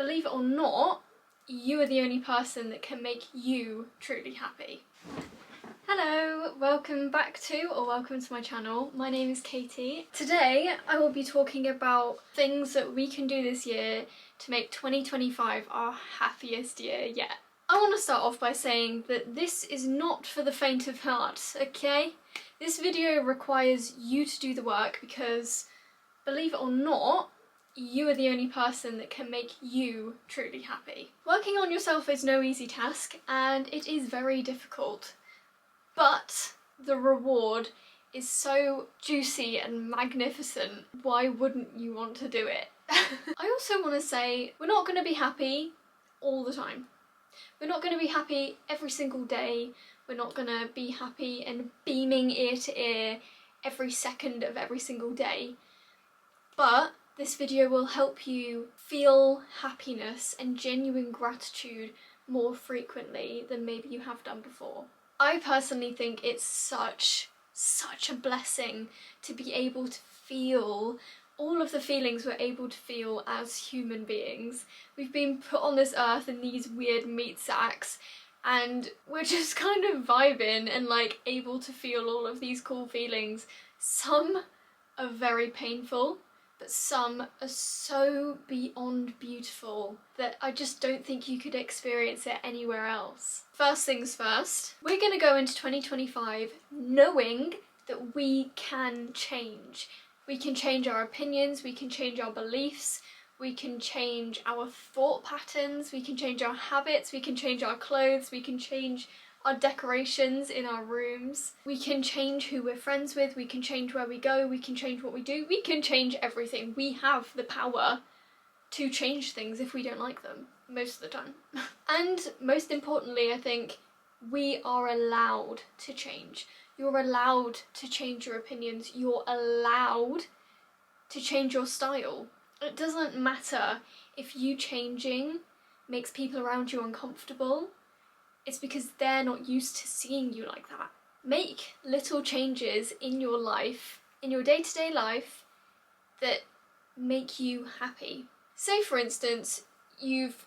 believe it or not, you are the only person that can make you truly happy. Hello, welcome back to or welcome to my channel. My name is Katie. Today I will be talking about things that we can do this year to make 2025 our happiest year yet. I want to start off by saying that this is not for the faint of heart, okay? This video requires you to do the work because, believe it or not, you are the only person that can make you truly happy. Working on yourself is no easy task and it is very difficult, but the reward is so juicy and magnificent. Why wouldn't you want to do it? I also want to say we're not going to be happy all the time. We're not going to be happy every single day. We're not going to be happy and beaming ear to ear every second of every single day. But this video will help you feel happiness and genuine gratitude more frequently than maybe you have done before. I personally think it's such a blessing to be able to feel all of the feelings we're able to feel as human beings. We've been put on this earth in these weird meat sacks and we're just kind of vibing and like able to feel all of these cool feelings. Some are very painful, but some are so beyond beautiful that I just don't think you could experience it anywhere else. First things first, we're gonna go into 2025 knowing that we can change. We can change our opinions, we can change our beliefs, we can change our thought patterns, we can change our habits, we can change our clothes, we can change our decorations in our rooms, we can change who we're friends with, we can change where we go, we can change what we do, we can change everything. We have the power to change things if we don't like them, most of the time. And most importantly, I think we are allowed to change. You're allowed to change your opinions, you're allowed to change your style. It doesn't matter if you changing makes people around you uncomfortable. It's because they're not used to seeing you like that. Make little changes in your life, in your day-to-day life, that make you happy. Say for instance, you've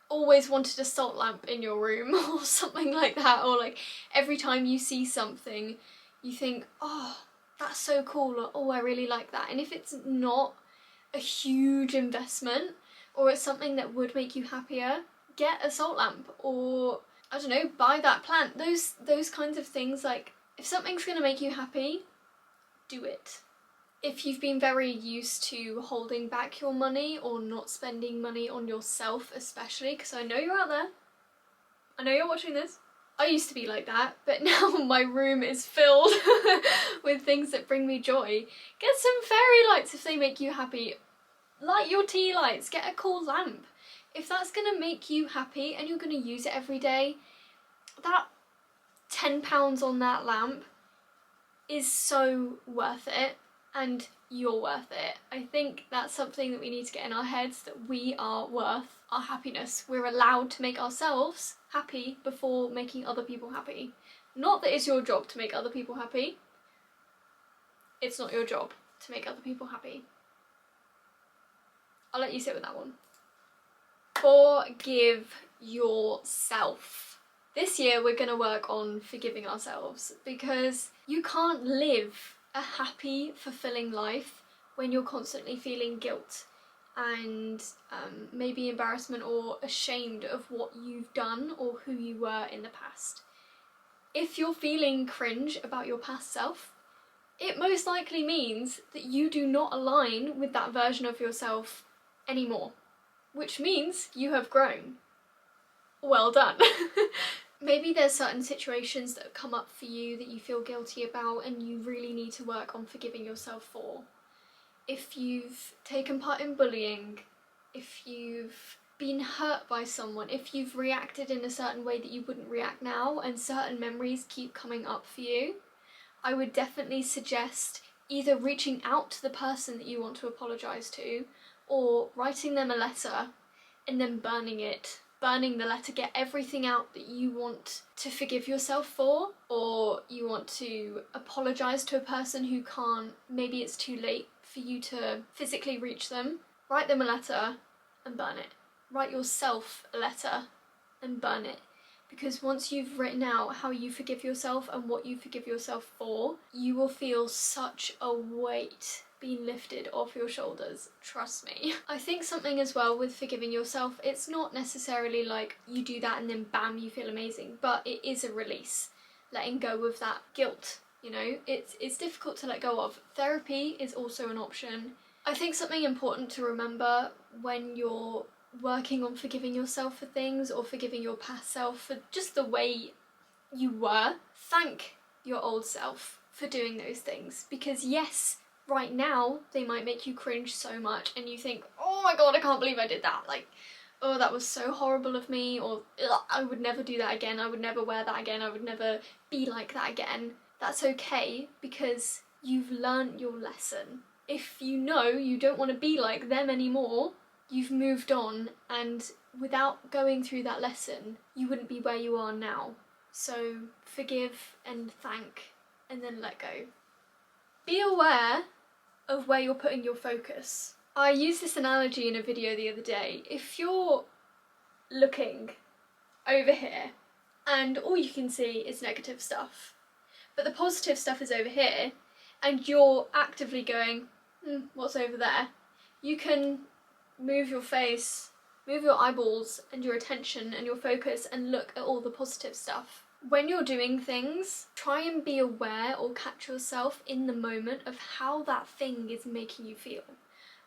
always wanted a salt lamp in your room or something like that, or like every time you see something you think, oh, that's so cool, or oh, I really like that. And if it's not a huge investment or it's something that would make you happier, get a salt lamp, or I don't know, buy that plant. Those kinds of things. Like, if something's gonna make you happy, do it. If you've been very used to holding back your money or not spending money on yourself especially, because I know you're out there, I know you're watching this, I used to be like that, but now my room is filled with things that bring me joy. Get some fairy lights if they make you happy. Light your tea lights, get a cool lamp. If that's gonna make you happy and you're gonna use it every day, that £10 on that lamp is so worth it, and you're worth it. I think that's something that we need to get in our heads, that we are worth our happiness. We're allowed to make ourselves happy before making other people happy. Not that it's your job to make other people happy. It's not your job to make other people happy. I'll let you sit with that one. Forgive yourself. This year we're going to work on forgiving ourselves, because you can't live a happy, fulfilling life when you're constantly feeling guilt and maybe embarrassment or ashamed of what you've done or who you were in the past. If you're feeling cringe about your past self, it most likely means that you do not align with that version of yourself anymore, which means you have grown. Well done. Maybe there's certain situations that have come up for you that you feel guilty about and you really need to work on forgiving yourself for. If you've taken part in bullying, if you've been hurt by someone, if you've reacted in a certain way that you wouldn't react now and certain memories keep coming up for you, I would definitely suggest either reaching out to the person that you want to apologise to, or writing them a letter and then burning it. Burning the letter, get everything out that you want to forgive yourself for, or you want to apologise to a person who can't, maybe it's too late for you to physically reach them. Write them a letter and burn it. write yourself a letter and burn it. Because once you've written out how you forgive yourself and what you forgive yourself for, you will feel such a weight being lifted off your shoulders, trust me. I think something as well with forgiving yourself, it's not necessarily like you do that and then bam, you feel amazing, but it is a release, letting go of that guilt, you know? It's difficult to let go of. Therapy is also an option. I think something important to remember when you're working on forgiving yourself for things or forgiving your past self for just the way you were, thank your old self for doing those things, because yes, right now they might make you cringe so much and you think, oh my god, I can't believe I did that, like, oh, that was so horrible of me, or I would never do that again, I would never wear that again, I would never be like that again. That's okay, because you've learned your lesson. If you know you don't want to be like them anymore, you've moved on, and without going through that lesson, you wouldn't be where you are now. So forgive and thank, and then let go. Be aware of where you're putting your focus. I used this analogy in a video the other day. If you're looking over here and all you can see is negative stuff, but the positive stuff is over here, and you're actively going, what's over there? You can move your face, move your eyeballs and your attention and your focus and look at all the positive stuff. When you're doing things, try and be aware or catch yourself in the moment of how that thing is making you feel.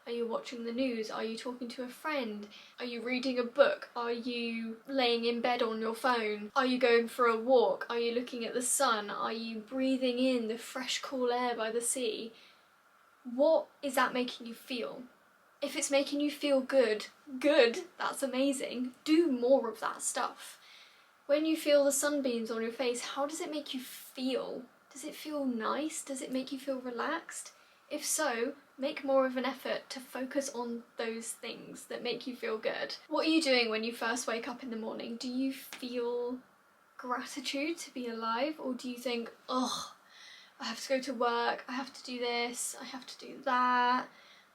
Are you watching the news? Are you talking to a friend? Are you reading a book? Are you laying in bed on your phone? Are you going for a walk? Are you looking at the sun? Are you breathing in the fresh, cool air by the sea? What is that making you feel? If it's making you feel good, that's amazing. Do more of that stuff. When you feel the sunbeams on your face, how does it make you feel? Does it feel nice? Does it make you feel relaxed? If so, make more of an effort to focus on those things that make you feel good. What are you doing when you first wake up in the morning? Do you feel gratitude to be alive, or do you think, oh, I have to go to work, I have to do this, I have to do that,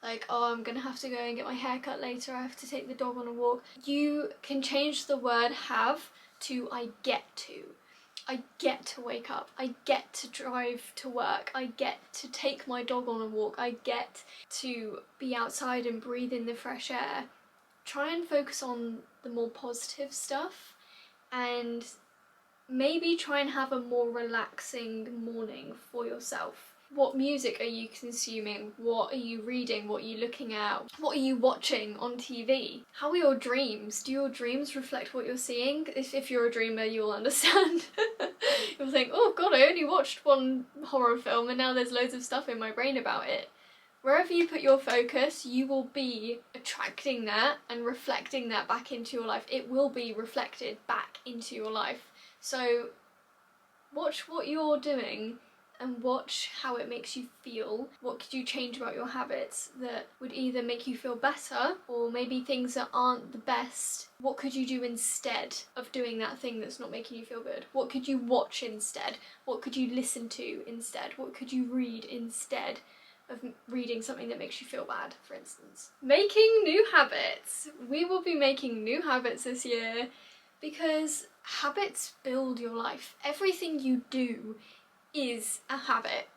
like, oh, I'm gonna have to go and get my hair cut later, I have to take the dog on a walk? You can change the word have to I get to. I get to wake up, I get to drive to work, I get to take my dog on a walk, I get to be outside and breathe in the fresh air. Try and focus on the more positive stuff, and maybe try and have a more relaxing morning for yourself. What music are you consuming? What are you reading? What are you looking at? What are you watching on TV? How are your dreams? Do your dreams reflect what you're seeing? If you're a dreamer, you'll understand. You'll think, oh god, I only watched one horror film and now there's loads of stuff in my brain about it. Wherever you put your focus, you will be attracting that and reflecting that back into your life. It will be reflected back into your life. So watch what you're doing and watch how it makes you feel. What could you change about your habits that would either make you feel better, or maybe things that aren't the best? What could you do instead of doing that thing that's not making you feel good? What could you watch instead? What could you listen to instead? What could you read instead of reading something that makes you feel bad, for instance? Making new habits. We will be making new habits this year, because habits build your life. Everything you do is a habit.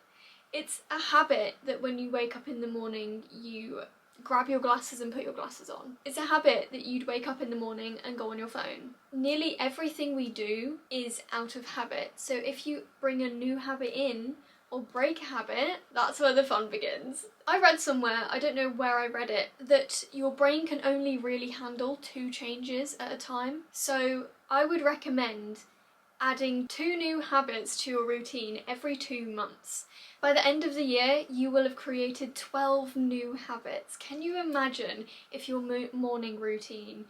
It's a habit that when you wake up in the morning, you grab your glasses and put your glasses on. It's a habit that you'd wake up in the morning and go on your phone. Nearly everything we do is out of habit. So if you bring a new habit in, or break a habit, that's where the fun begins. I read somewhere, I don't know where I read it, that your brain can only really handle 2 changes at a time. So I would recommend adding 2 new habits to your routine every 2 months. By the end of the year, you will have created 12 new habits. Can you imagine if your morning routine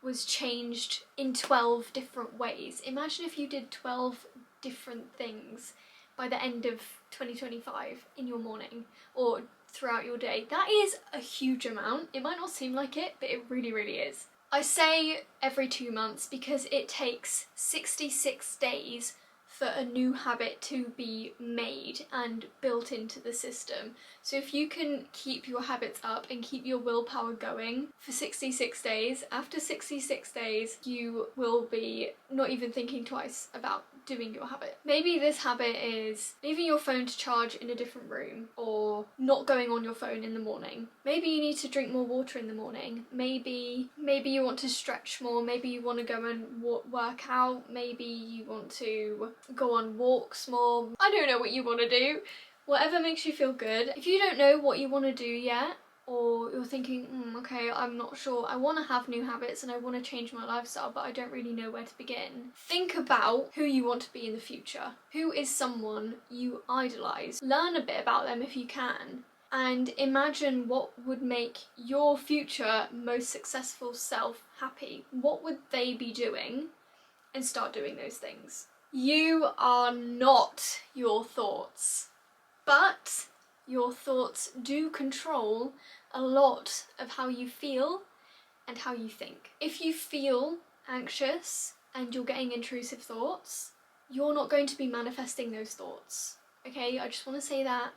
was changed in 12 different ways? Imagine if you did 12 different things by the end of 2025 in your morning or throughout your day. That is a huge amount. It might not seem like it, but it really, really is. I say every 2 months because it takes 66 days for a new habit to be made and built into the system. So if you can keep your habits up and keep your willpower going for 66 days, after 66 days you will be not even thinking twice about doing your habit. Maybe this habit is leaving your phone to charge in a different room, or not going on your phone in the morning. Maybe you need to drink more water in the morning. Maybe you want to stretch more. Maybe you want to go and work out. Maybe you want to go on walks more. I don't know what you want to do. Whatever makes you feel good. If you don't know what you want to do yet, or you're thinking, okay, I'm not sure, I want to have new habits and I want to change my lifestyle, but I don't really know where to begin. Think about who you want to be in the future. Who is someone you idolise? Learn a bit about them if you can, and imagine what would make your future most successful self happy. What would they be doing? And start doing those things. You are not your thoughts, but your thoughts do control a lot of how you feel and how you think. If you feel anxious and you're getting intrusive thoughts, you're not going to be manifesting those thoughts. Okay, I just want to say that.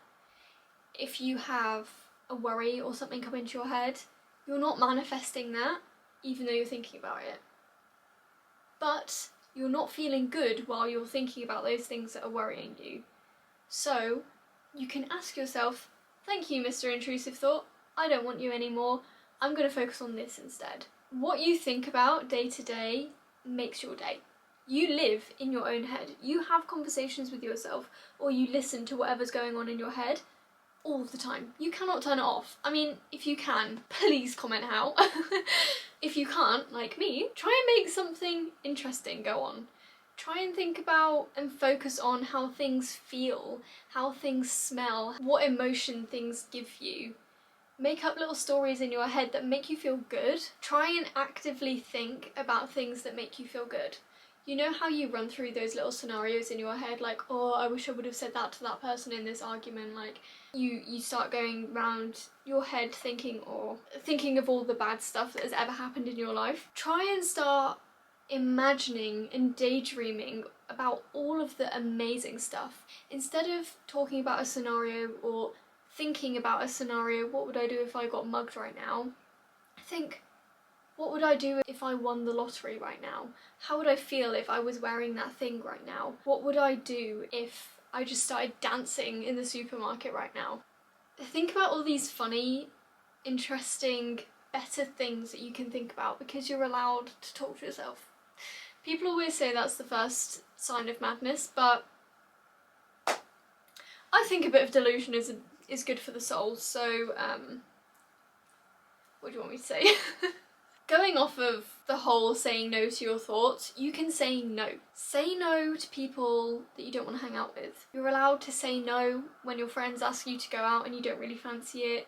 If you have a worry or something come into your head, you're not manifesting that, even though you're thinking about it. But you're not feeling good while you're thinking about those things that are worrying you. So you can ask yourself, thank you, Mr. Intrusive Thought, I don't want you anymore, I'm going to focus on this instead. What you think about day to day makes your day. You live in your own head. You have conversations with yourself, or you listen to whatever's going on in your head all the time. You cannot turn it off. I mean, if you can, please comment how. If you can't, like me, try and make something interesting go on. Try and think about and focus on how things feel, how things smell, what emotion things give you. Make up little stories in your head that make you feel good. Try and actively think about things that make you feel good. You know how you run through those little scenarios in your head, like, oh, I wish I would have said that to that person in this argument. Like, you start going round your head thinking of all the bad stuff that has ever happened in your life. Try and start imagining and daydreaming about all of the amazing stuff. Instead of talking about a scenario or thinking about a scenario, what would I do if I got mugged right now? Think, what would I do if I won the lottery right now? How would I feel if I was wearing that thing right now? What would I do if I just started dancing in the supermarket right now? Think about all these funny, interesting, better things that you can think about because you're allowed to talk to yourself. People always say that's the first sign of madness, but I think a bit of delusion is good for the soul, so what do you want me to say? Going off of the whole saying no to your thoughts, you can say no. Say no to people that you don't want to hang out with. You're allowed to say no when your friends ask you to go out and you don't really fancy it.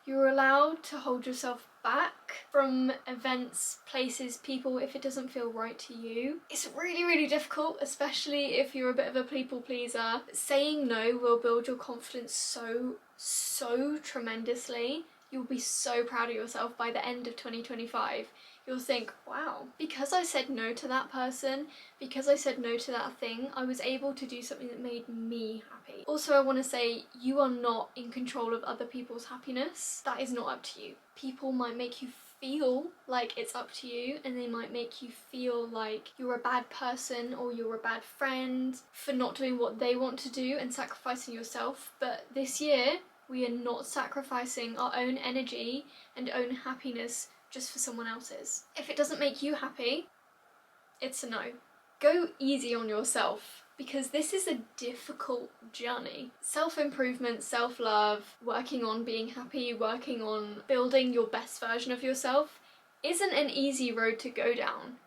You're allowed to hold yourself back from events, places, people if it doesn't feel right to you. It's really, really difficult, especially if you're a bit of a people pleaser. Saying no will build your confidence so tremendously. You'll be so proud of yourself by the end of 2025. You'll think, wow, because I said no to that person, because I said no to that thing, I was able to do something that made me happy. Also, I want to say, you are not in control of other people's happiness. That is not up to you. People might make you feel like it's up to you, and they might make you feel like you're a bad person or you're a bad friend for not doing what they want to do and sacrificing yourself. But this year, we are not sacrificing our own energy and own happiness just for someone else's. If it doesn't make you happy, it's a no. Go easy on yourself, because this is a difficult journey. Self-improvement, self-love, working on being happy, working on building your best version of yourself isn't an easy road to go down.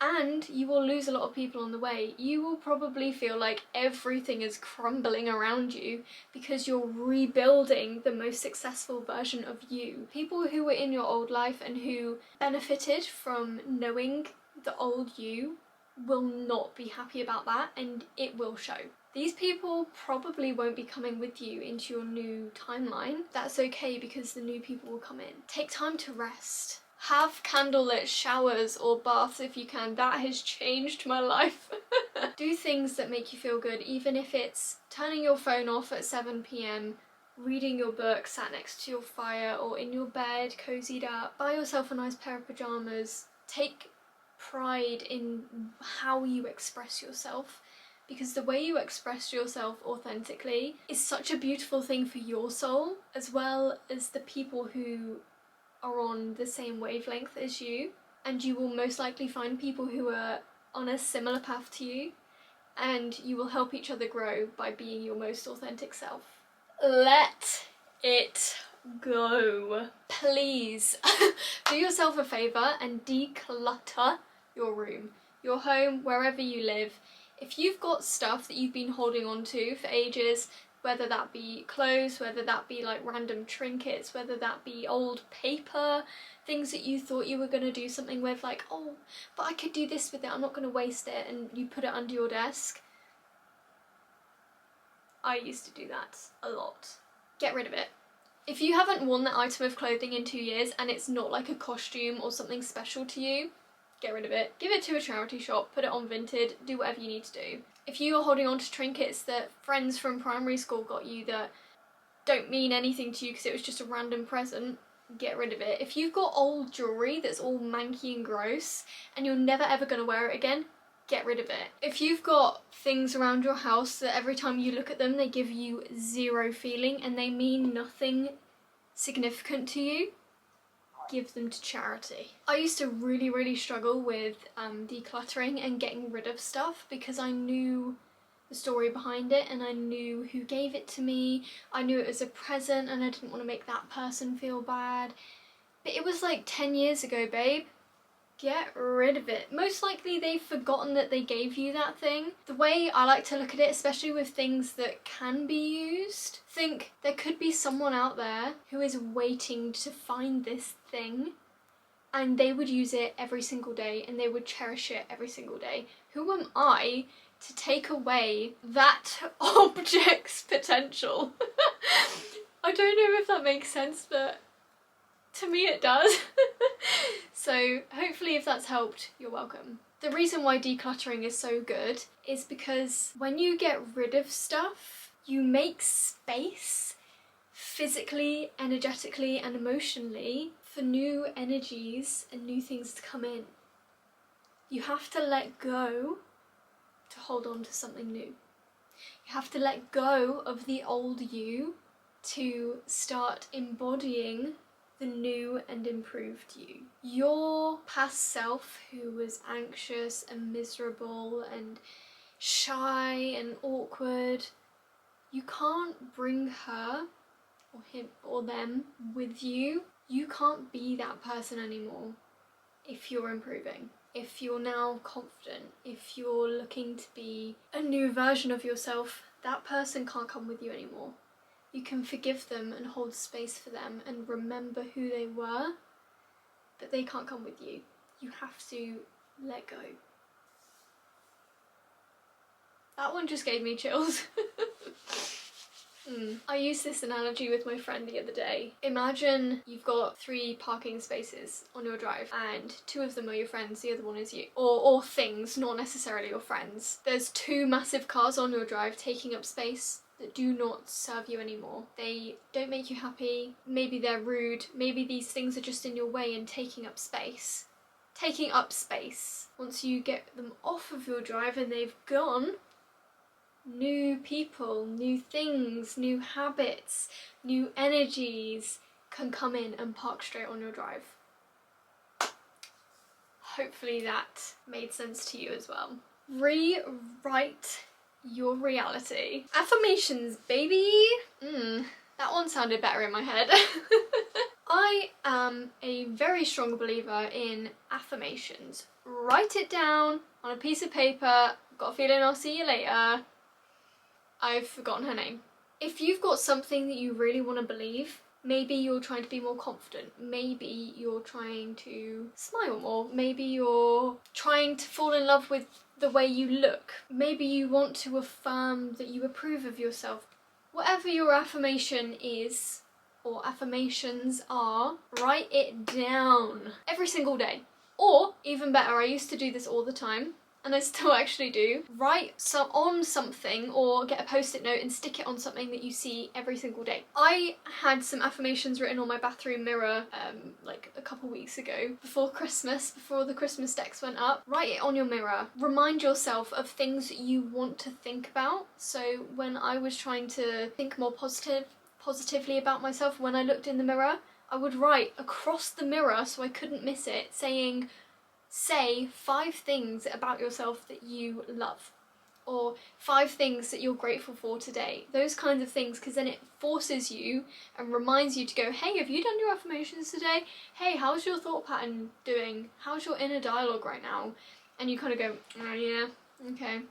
And you will lose a lot of people on the way. You will probably feel like everything is crumbling around you because you're rebuilding the most successful version of you. People who were in your old life and who benefited from knowing the old you will not be happy about that, and it will show. These people probably won't be coming with you into your new timeline. That's okay, because the new people will come in. Take time to rest. Have candlelit showers or baths if you can. That has changed my life. Do things that make you feel good, even if it's turning your phone off at 7 p.m, reading your book sat next to your fire or in your bed, cozied up. Buy yourself a nice pair of pyjamas. Take pride in how you express yourself, because the way you express yourself authentically is such a beautiful thing for your soul, as well as the people who are on the same wavelength as you. And you will most likely find people who are on a similar path to you, and you will help each other grow by being your most authentic self. Let it go. Please do yourself a favour and declutter your room, your home, wherever you live. If you've got stuff that you've been holding on to for ages, whether that be clothes, whether that be like random trinkets, whether that be old paper, things that you thought you were going to do something with, like, oh, but I could do this with it, I'm not going to waste it, and you put it under your desk. I used to do that a lot. Get rid of it. If you haven't worn that item of clothing in 2 years and it's not like a costume or something special to you, get rid of it. Give it to a charity shop, put it on Vinted, do whatever you need to do. If you are holding on to trinkets that friends from primary school got you that don't mean anything to you because it was just a random present, get rid of it. If you've got old jewellery that's all manky and gross and you're never ever going to wear it again, get rid of it. If you've got things around your house that every time you look at them they give you zero feeling and they mean nothing significant to you, give them to charity. I used to really struggle with decluttering and getting rid of stuff because I knew the story behind it and I knew who gave it to me. I knew it was a present and I didn't want to make that person feel bad. But it was like 10 years ago, babe. Get rid of it. Most likely they've forgotten that they gave you that thing. The way I like to look at it, especially with things that can be used, think there could be someone out there who is waiting to find this thing and they would use it every single day and they would cherish it every single day. Who am I to take away that object's potential? I don't know if that makes sense, but to me it does. So hopefully if that's helped, you're welcome. The reason why decluttering is so good is because when you get rid of stuff, you make space physically, energetically and emotionally for new energies and new things to come in. You have to let go to hold on to something new. You have to let go of the old you to start embodying the new and improved you. Your past self who was anxious and miserable and shy and awkward, you can't bring her or him or them with you. You can't be that person anymore if you're improving. If you're now confident, if you're looking to be a new version of yourself, that person can't come with you anymore. You can forgive them and hold space for them and remember who they were, but they can't come with you. You have to let go. That one just gave me chills. I used this analogy with my friend the other day. Imagine you've got 3 parking spaces on your drive and 2 of them are your friends, the other one is you. Or things, not necessarily your friends. There's 2 massive cars on your drive taking up space that do not serve you anymore. They don't make you happy, maybe they're rude, maybe these things are just in your way and taking up space. Taking up space. Once you get them off of your drive and they've gone, new people, new things, new habits, new energies can come in and park straight on your drive. Hopefully that made sense to you as well. Rewrite your reality. Affirmations, baby! That one sounded better in my head. I am a very strong believer in affirmations. Write it down on a piece of paper. Got a feeling I'll see you later. I've forgotten her name. If you've got something that you really want to believe, maybe you're trying to be more confident, maybe you're trying to smile more, maybe you're trying to fall in love with the way you look, maybe you want to affirm that you approve of yourself. Whatever your affirmation is, or affirmations are, write it down every single day. Or, even better, I used to do this all the time, and I still actually do. Write on something or get a post-it note and stick it on something that you see every single day. I had some affirmations written on my bathroom mirror like a couple weeks ago before Christmas, before the Christmas decks went up. Write it on your mirror. Remind yourself of things that you want to think about. So when I was trying to think more positively about myself, when I looked in the mirror, I would write across the mirror so I couldn't miss it, saying, say 5 things about yourself that you love, or 5 things that you're grateful for today. Those kinds of things, because then it forces you and reminds you to go, hey, have you done your affirmations today? Hey, how's your thought pattern doing? How's your inner dialogue right now? And you kind of go, oh yeah, okay.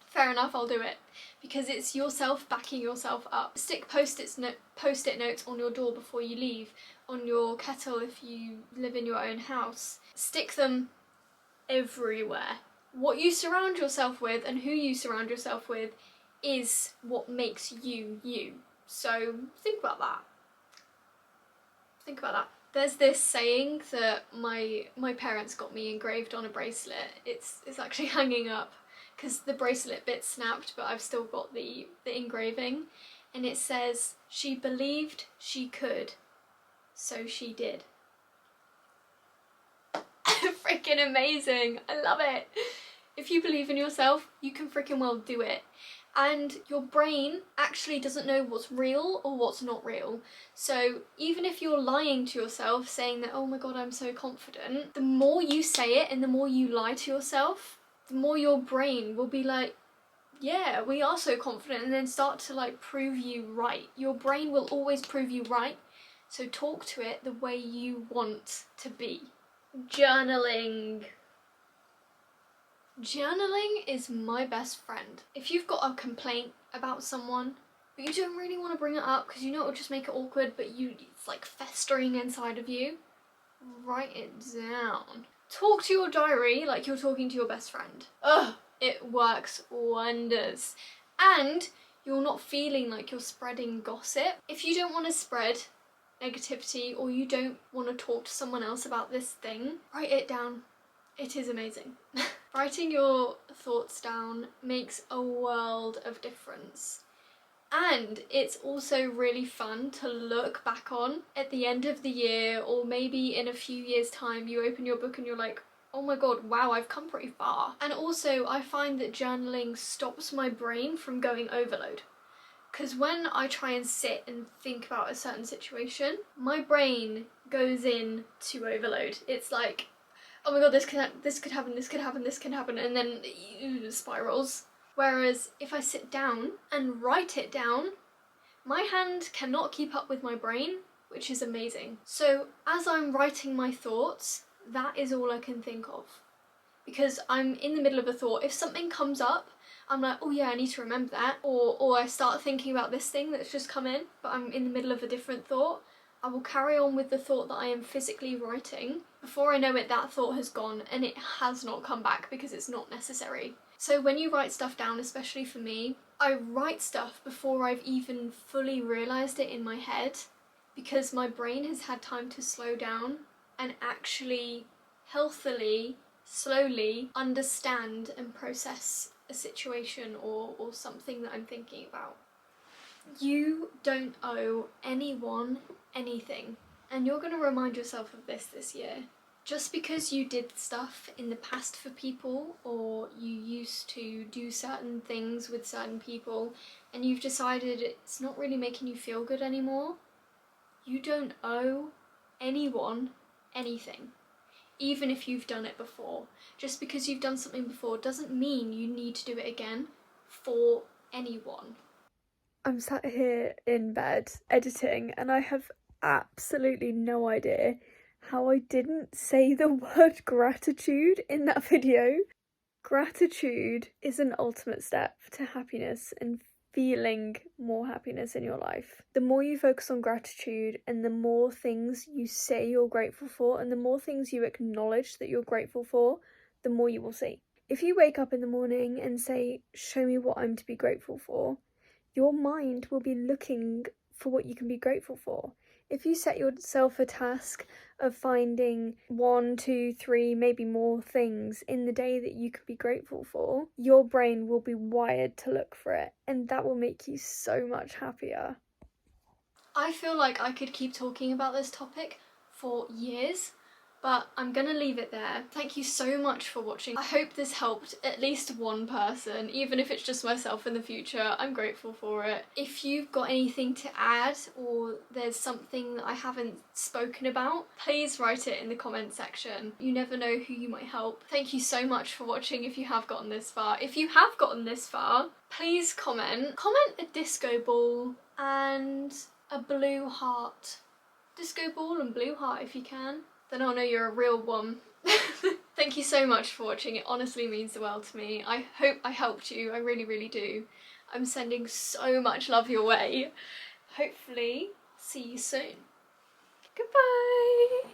Fair enough, I'll do it. Because it's yourself backing yourself up. Stick post-it notes on your door before you leave, on your kettle if you live in your own house. Stick them everywhere. What you surround yourself with and who you surround yourself with is what makes you you. So think about that. Think about that. There's this saying that my parents got me engraved on a bracelet. It's actually hanging up because the bracelet bit snapped, but I've still got the engraving, and it says, "She believed she could, so she did." Freaking amazing. I love it. If you believe in yourself, you can freaking well do it. And your brain actually doesn't know what's real or what's not real. So even if you're lying to yourself, saying that, oh my god, I'm so confident, the more you say it and the more you lie to yourself, the more your brain will be like, yeah, we are so confident, and then start to like prove you right. Your brain will always prove you right. So talk to it the way you want to be. Journaling. Journaling is my best friend. If you've got a complaint about someone, but you don't really want to bring it up because you know it'll just make it awkward, but it's like festering inside of you, write it down. Talk to your diary like you're talking to your best friend. Ugh, it works wonders. And you're not feeling like you're spreading gossip. If you don't want to spread negativity or you don't want to talk to someone else about this thing, write it down. It is amazing. Writing your thoughts down makes a world of difference. And it's also really fun to look back on at the end of the year, or maybe in a few years' time you open your book and you're like, oh my god, wow, I've come pretty far. And also I find that journaling stops my brain from going overload. Because when I try and sit and think about a certain situation, my brain goes in to overload. It's like, oh my god, this could happen, this could happen, and then it spirals. Whereas if I sit down and write it down, my hand cannot keep up with my brain, which is amazing. So as I'm writing my thoughts, that is all I can think of. Because I'm in the middle of a thought. If something comes up, I'm like, oh yeah, I need to remember that. Or I start thinking about this thing that's just come in, but I'm in the middle of a different thought. I will carry on with the thought that I am physically writing. Before I know it, that thought has gone and it has not come back because it's not necessary. So when you write stuff down, especially for me, I write stuff before I've even fully realised it in my head, because my brain has had time to slow down and actually healthily, slowly understand and process a situation or something that I'm thinking about. You don't owe anyone anything, and you're going to remind yourself of this year. Just because you did stuff in the past for people, or you used to do certain things with certain people, and you've decided it's not really making you feel good anymore, you don't owe anyone anything. Even if you've done it before. Just because you've done something before doesn't mean you need to do it again for anyone. I'm sat here in bed editing and I have absolutely no idea how I didn't say the word gratitude in that video. Gratitude is an ultimate step to happiness and feeling more happiness in your life. The more you focus on gratitude and the more things you say you're grateful for and the more things you acknowledge that you're grateful for, the more you will see. If you wake up in the morning and say, show me what I'm to be grateful for, your mind will be looking for what you can be grateful for. If you set yourself a task of finding 1, 2, 3, maybe more things in the day that you could be grateful for, your brain will be wired to look for it, and that will make you so much happier. I feel like I could keep talking about this topic for years, but I'm gonna leave it there. Thank you so much for watching. I hope this helped at least one person, even if it's just myself in the future. I'm grateful for it. If you've got anything to add or there's something that I haven't spoken about, please write it in the comment section. You never know who you might help. Thank you so much for watching if you have gotten this far. If you have gotten this far, please comment. Comment a disco ball and a blue heart. Disco ball and blue heart if you can. Then I'll know you're a real one. Thank you so much for watching. It honestly means the world to me. I hope I helped you. I really, really do. I'm sending so much love your way. Hopefully, see you soon. Goodbye.